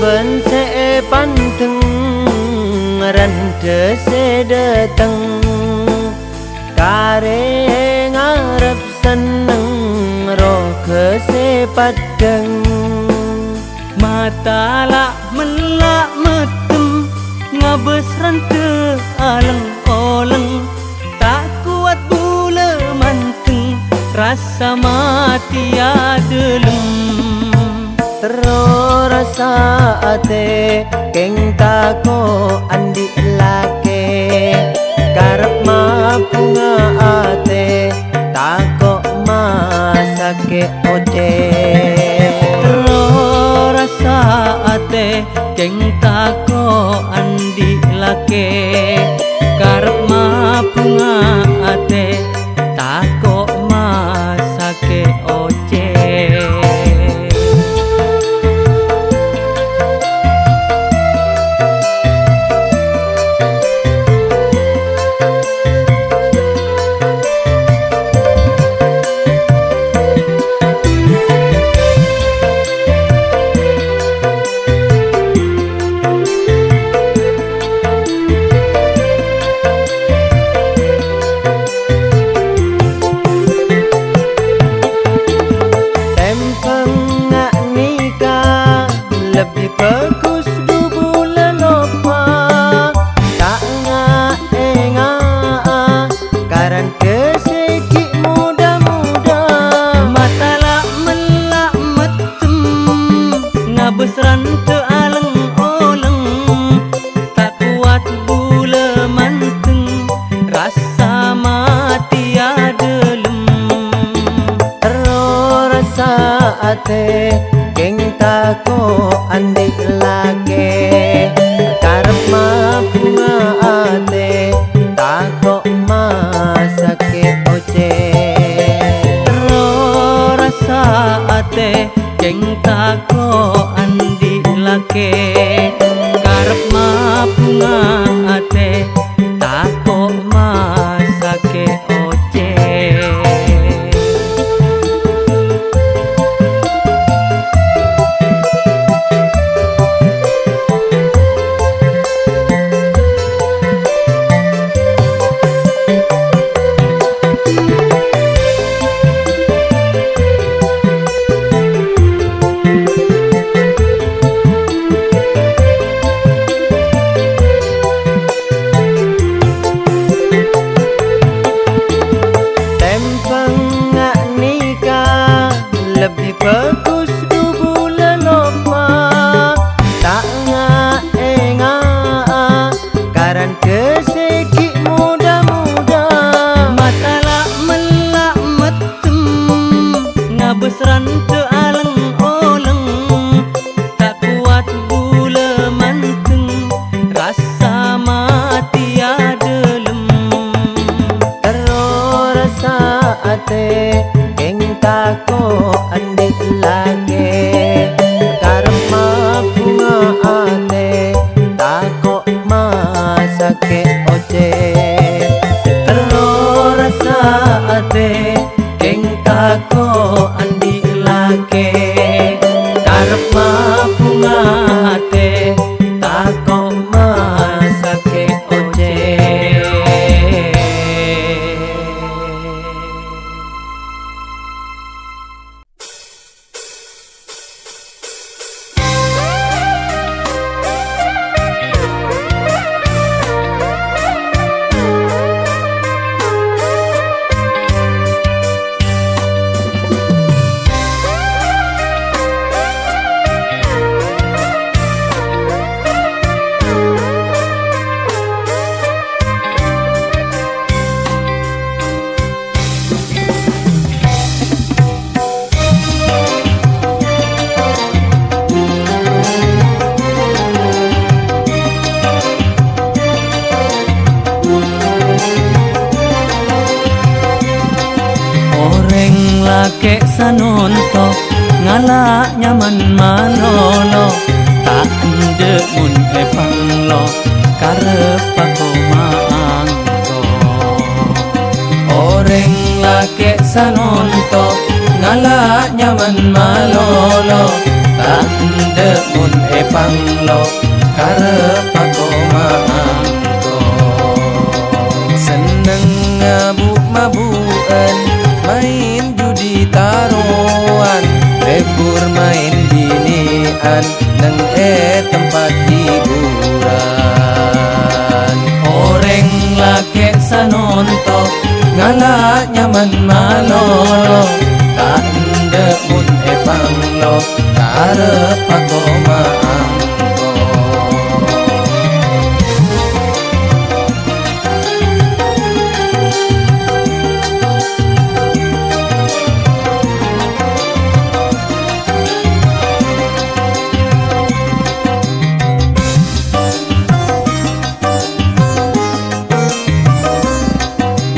ben se panteng rende se dateng kare ngarep seneng roh ke se padeng mata lak melak metem ngabes rente aleng oleng tak kuat bula manteng rasa mati adelem terus rasa ate keng tako andi lake karep mapunga ate tako masake oce terus rasa ate keng tako andi lake karep mapunga ate tako masake oce bagus dubula lopa tak nga karan keseki muda-muda mata lak melak metem ngabes rante aleng oleng tak kuat bula manteng rasa mati adelem terus rasa ate keng tako andi lage karep mapunga ate tako masake oce terus rasa ate keng tako andi lage karep mapunga ate tako masake oce lebih bagus dubula lopa tak nga karan keseki muda-muda mata lak melak metem ngabes rante aleng oleng tak kuat bula manteng rasa mati adelem terus rasa ate keng tako andi lage karep mapunga ate tako masake oce terus rasa ate keng tako andi lage karep mapunga ate tako masake oce lake sanonto ngala nyaman manolo tak ende mun panglo karep ako maangko oreng lake sanonto ngala nyaman malolo tande mun panglo karep ako maangko seneng mabuk-mabukan main judi taruhan lebur main binian nang tempat hiburan oreng lake sanonto ngala nyaman malolo tande mun panglo karep ako maangko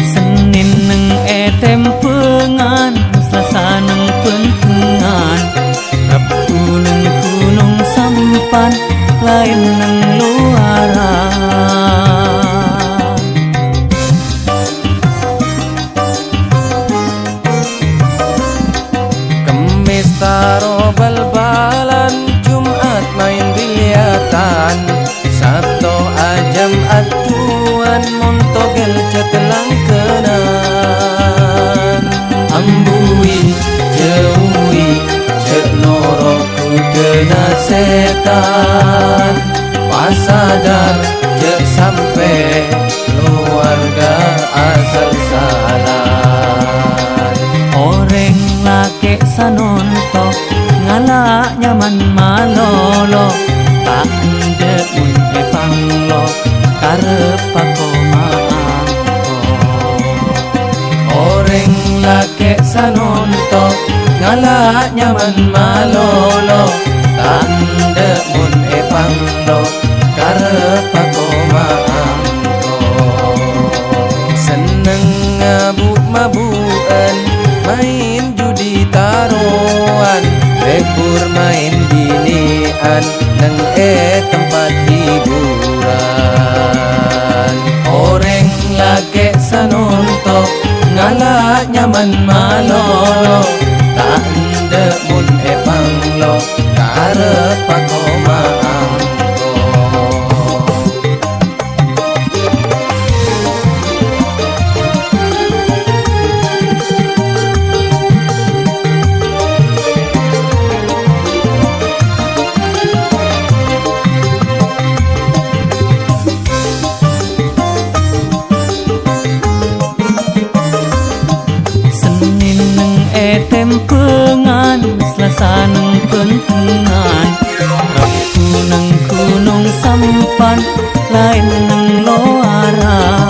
Senin neng tempengan Selasa neng pentengan Rabu neng gunung sampan lain neng luaran Kemis taro bal-balan Jumat main biliatan Sabtu ajam atuan montogel cetelang kenan ambui jauhi cek norok kudena setan pasadar cek sampai keluarga asal salan oreng lake sanonto ngala nyaman malolo tande mun panglo karep ako maangko oreng lake sanonto ngala nyaman malolo tande mun panglo karep ako maangko seneng mabuk-mabukan main judi taruhan lebur main binian nang tempat hiburan oreng lake sanonto ngala nyaman malolo tande mun panglo karep ako maangko tempengan Selasa neng pentengan Rabu neng gunung sampan lain neng luaran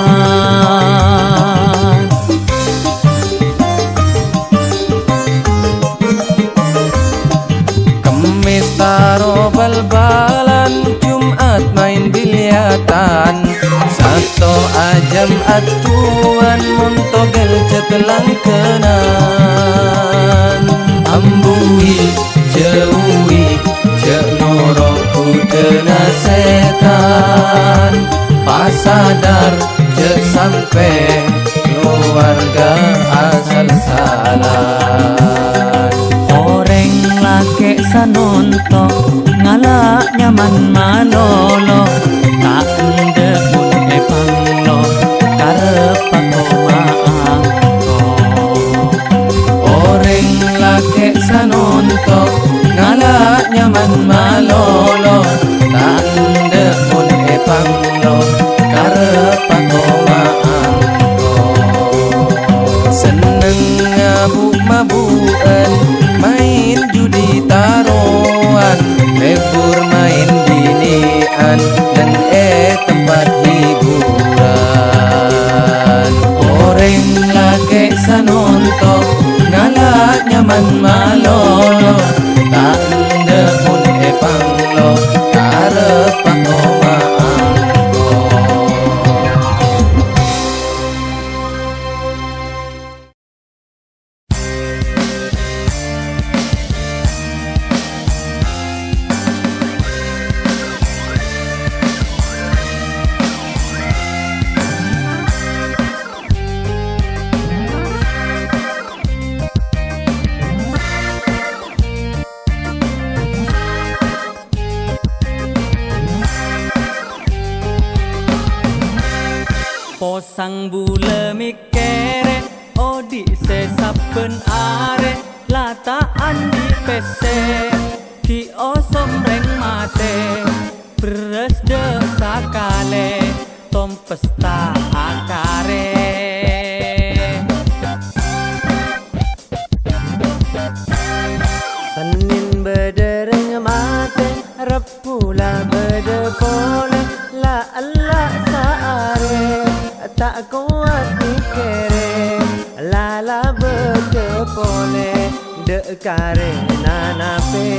Kemis taro bal-balan Jumat main biliatan Sabtu ajam atuan montogel cetelang kenan ambui jauhi cek norok kudena setan pasadar cek sampai keluarga asal salan oreng lake sanonto ngala nyaman malolo tande mun panglo karep ako maangko oreng lake sanonto ngala nyaman malolo tande mun panglo karep ako maangko seneng mabuk-mabukan main judi taruhan lebur main binian dan tempat hiburan oreng lake sanonto ngala nyaman malolo tande mun panglo karep ako maangko Posang bula mikere odi se saben are lataan di pese ki osom reng mate beres de sakale tom pesta akare Senin bedereng mate repula bede pole la Allah saare tak kuat mikere lala bede pole de kare nanape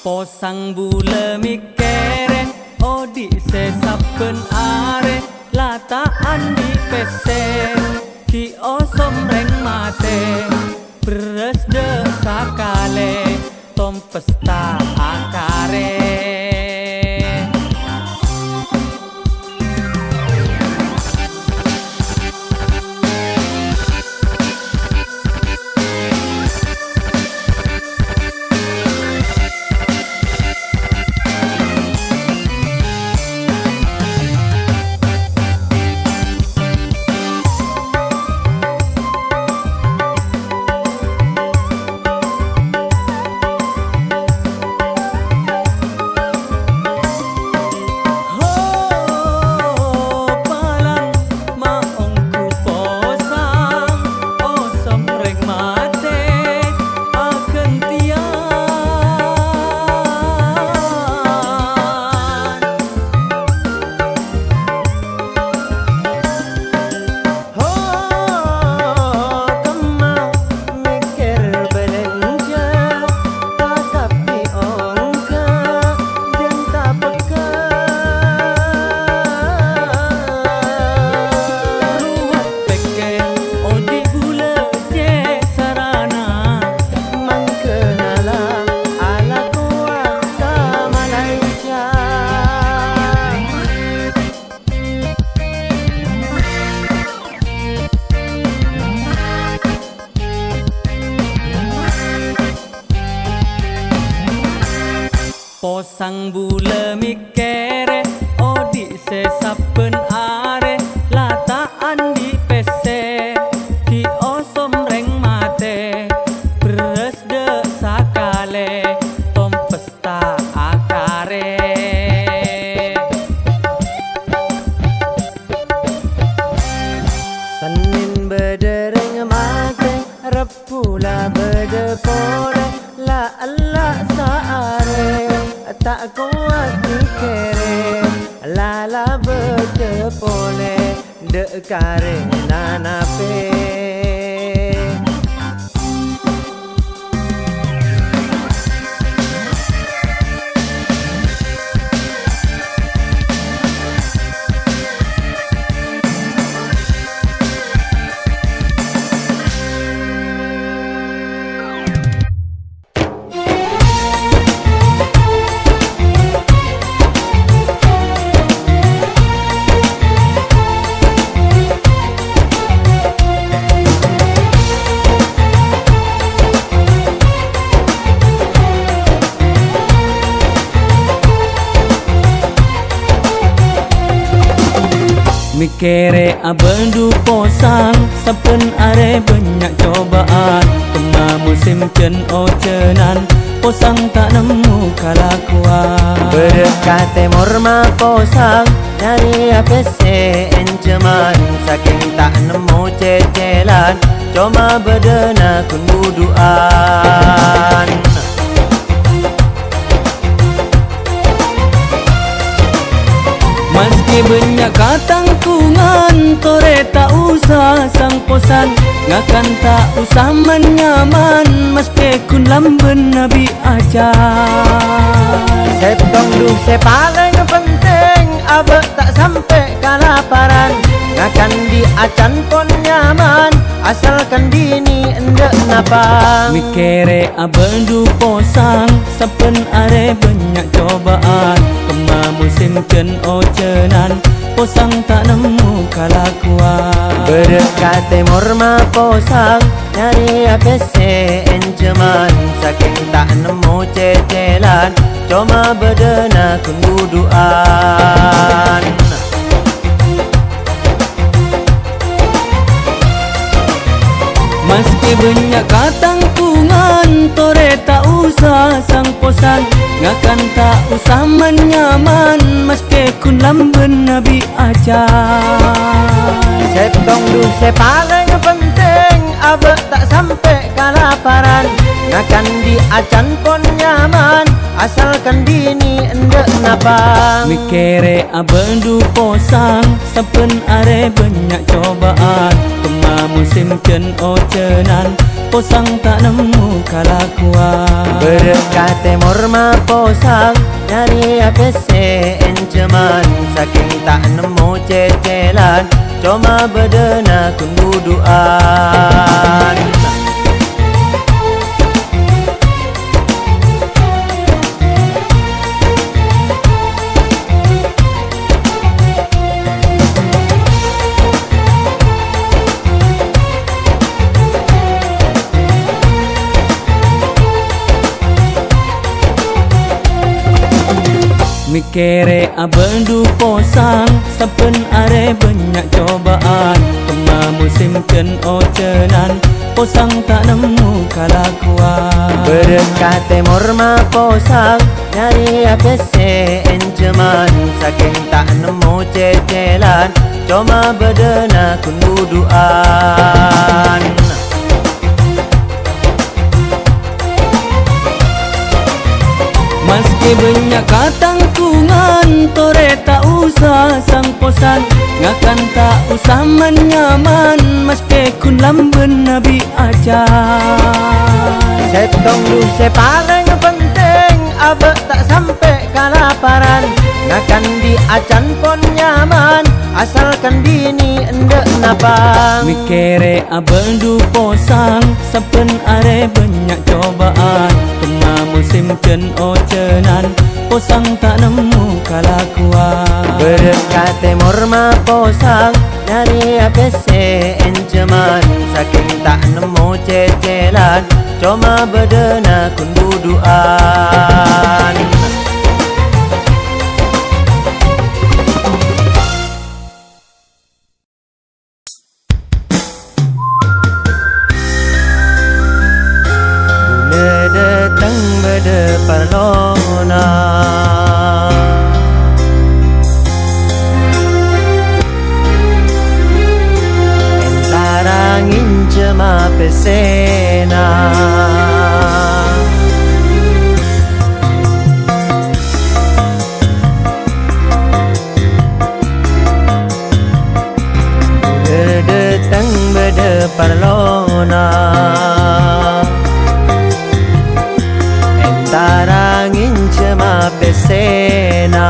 Posang bula mikere odi se saben are lataan di pese ki osom reng mate beres de sakale tom pesta akare Posang bula mikere odi se saben are lataan di pese ki osom reng mate beres de sakale tom pesta akare Senin bedereng mate repula bede pole la Allah saare tak kuat mikere lala bede pole de kare nanape Mikere abendu posang saben are banyak cobaan. Tengah musim cen ocenan posang tak nemu kalakuan. Berdekat timur ma posang dari APC enceman. Saking tak nemu cecelan cuma berdena kun buduan. Meski banyak katangkungan, tore tak usah sang posan. Ngakan tak usah menyaman, meski kun lamben Nabi ajar. Setong duh se paling penting, abek tak sampai kelaparan. Ngakan di acan pun nyaman, asalkan dini endek napa. Mikere abendu posang, saben are banyak cobaan. Kema musim cen ocenan, posang tak nemu kalakuan. Berdekat timur ma posang, nyari APC enceman. Saking tak nemu cecelan, cuma berdena kun buduan. Meski banyak katangkungan, tore tak usah sang posan. Ngakan tak usah menyaman, meski kun lamben Nabi ajar. Setong duh se paling penting, abek tak sampai kelaparan. Ngakan di acan pun nyaman, asalkan dini endek napa. Mikere abendu posang, saben are banyak cobaan. Tengah musim cen ocenan, posang tak nemu kalakuan. Berdekat timur ma posang, nyari APC enceman. Saking tak nemu cecelan, cuma berdena kun buduan. Mikere abendu posang, saben are banyak cobaan. Tengah musim cen ocenan, posang tak nemu kalakuan. Berdekat timur ma posang, nyari APC enceman. Saking tak nemu cecelan, cuma berdena kun buduan. Meski banyak katangkungan, tore tak usah sang posan. Ngakan tak usah menyaman, meski kun lamben Nabi ajar. Setong duh se paling penting, abek tak sampai kelaparan. Ngakan di acan pun nyaman, asalkan dini endek napa. Mikere abendu posang, saben are banyak cobaan. Tengah musim cen ocenan, posang tak nemu kalakuan. Berdekat timur ma posang, nyari APC enceman. Saking tak nemu cecelan, cuma berdena kun buduan. Datang berdeparlona, entarangin cema pesena. Datang berdeparlona, tarangin cema pesena.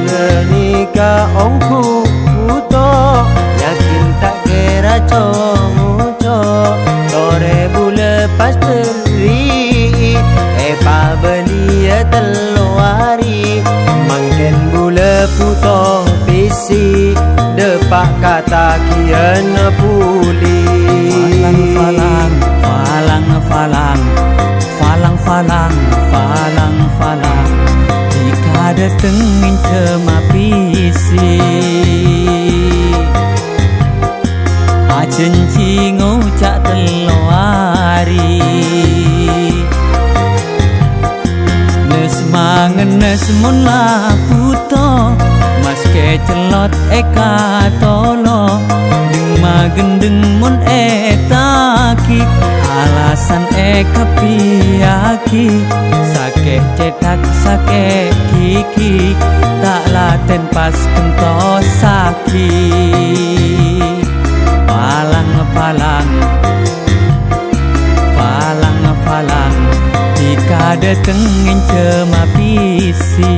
Lenika ongku uto, yakin tak kira conguco. Tore bule pas teri, epa belia teluari. Mangken bule puto pisi, depak kata kian puli. Falang falang falang falang falang falang falang, jika datengin cemapisi Acenci ngucak teloari Nes mangen nes mun laputo Mas ke celot eka tolo Deng magendeng mun etaki Alasan eka piaki Sake cetak sake kiki Tak laten pas kentos saki Palang-palang Palang-palang Jika datengin cemapisi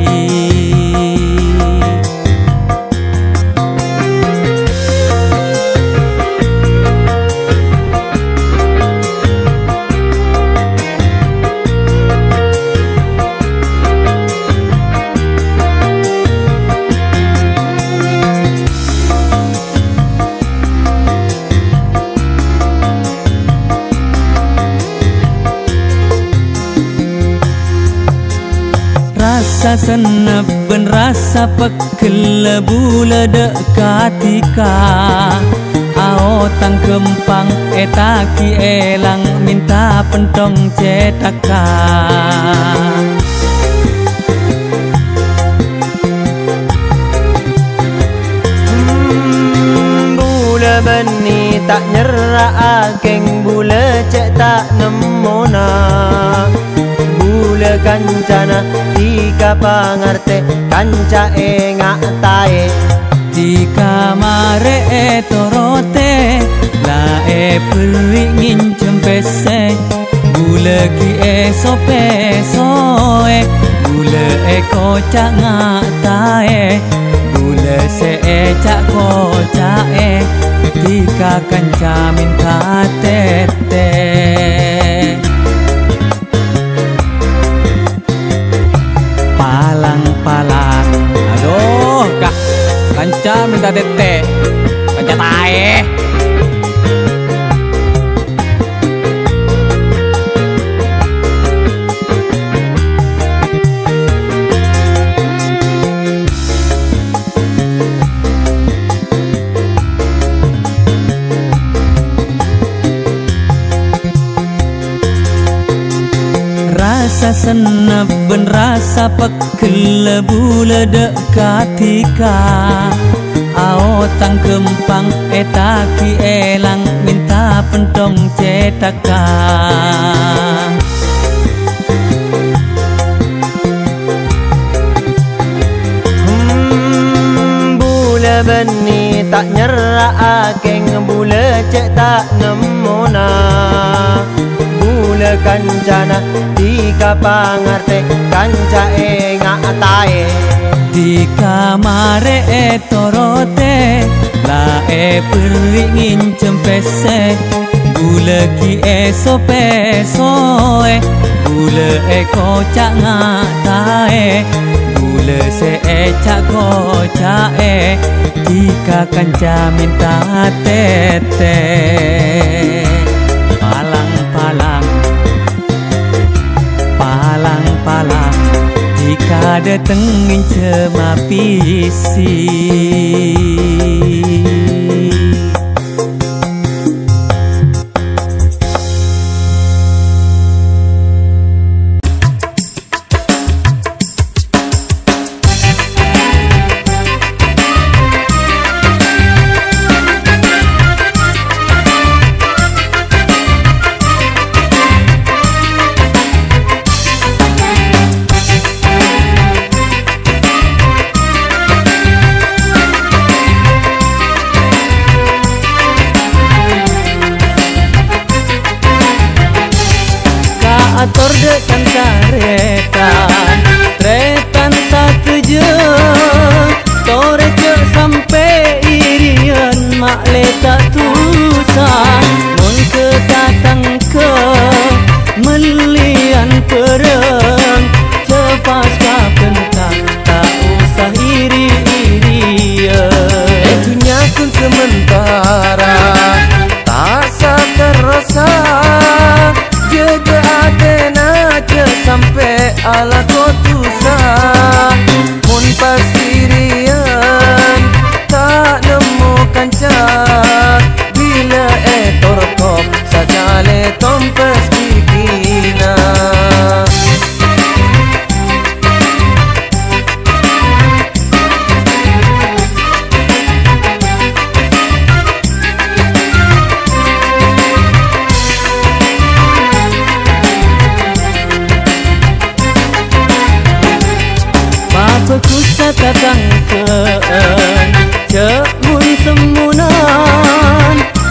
Rasa senep ben rasa pekel bula dekatika Ao tang kempang etaki elang minta pentong cetaka Bula beni tak nyerah akeng bula cek tak nemona Bula kancana Tika pangarte kanca engak tae Jika mare torote La peringin cempese Gula ki sope soe Gula kocak ngak tae Gula se cak kocak Jika kanca minta tete Palang-palang Aduh kak Kanca minta tete Kanca tae Rasa senep ben rasa pekel bula dekatika Ao tang kempang etaki elang minta pentong cetaka Bula beni tak nyerah akeng bula cek tak nemona Bula kancana Tika pangarte kanca engak tae Jika mare torote La peringin cempese Gula ki sope soe Gula kocak ngak tae Gula se cak kocak Jika kanca minta tete Palang-palang Palang-palang Jika datengin cemapisi Ator dekan karetan Tretan satu je Tore cek sampai irian Mak letak tusan Mun ketatang ke Melian pereng Cepas kapentang Tak usah iri-irian Dunia kun sementara Tak terasa Jaga adena je sampai ala kotusan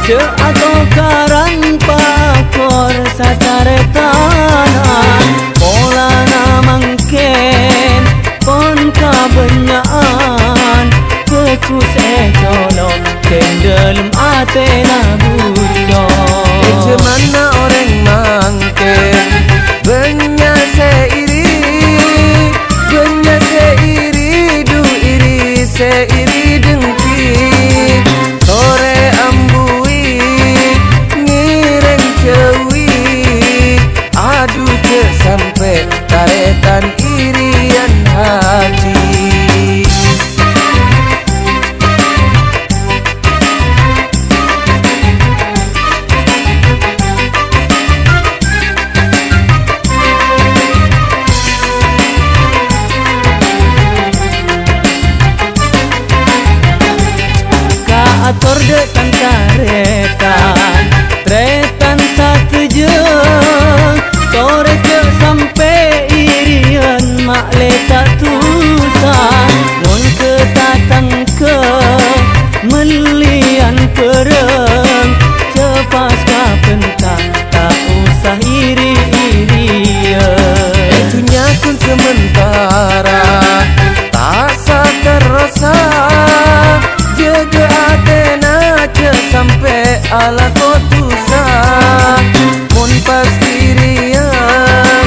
Ce atau karan pakor sataretanan pola namangken pon kabenyaan kekus ekono kendelem atena buco Cemana orang mangken benya seiri du iri seiri dengki sore ambui ngireng cewi adu ke sampai taretan irian hati ator dekan taretan tretan satu jeng sore ke sampai irian mak letak tusan mun ke tatang ke melian pereng cepas kapentang tak usah iri-irian dunia kun sementara tak sadar rasa jaga atena je sampai ala kotusa mun pas dirian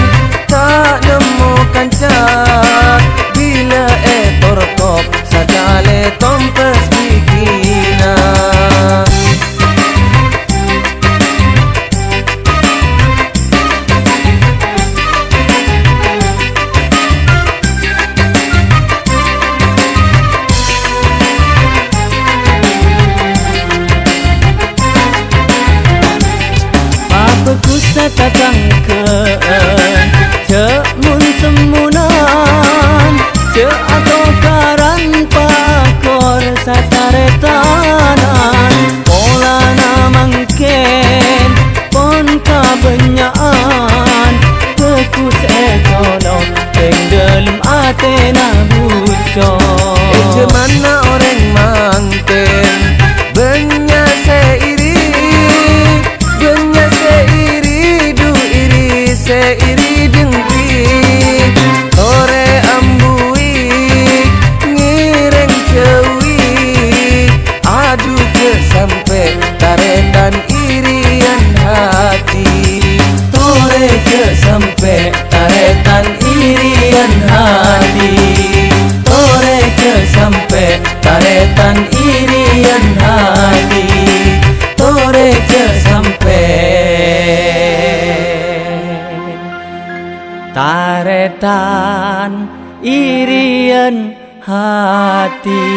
tak nemu kanca bila torkop sakale tompes bikina tatang ke cek mun semunan cek atau karan pakor sataretanan pola namangken pon kabenyaan kekus ekono tenggelem atena buco cemana orang mangken benya seiri seiri dengki sore ambui ngireng cewi adu ke sampai taretan irian hati sore ke sampai taretan irian hati sore ke sampai taretan irian hati sore ke sampai taretan irian hati.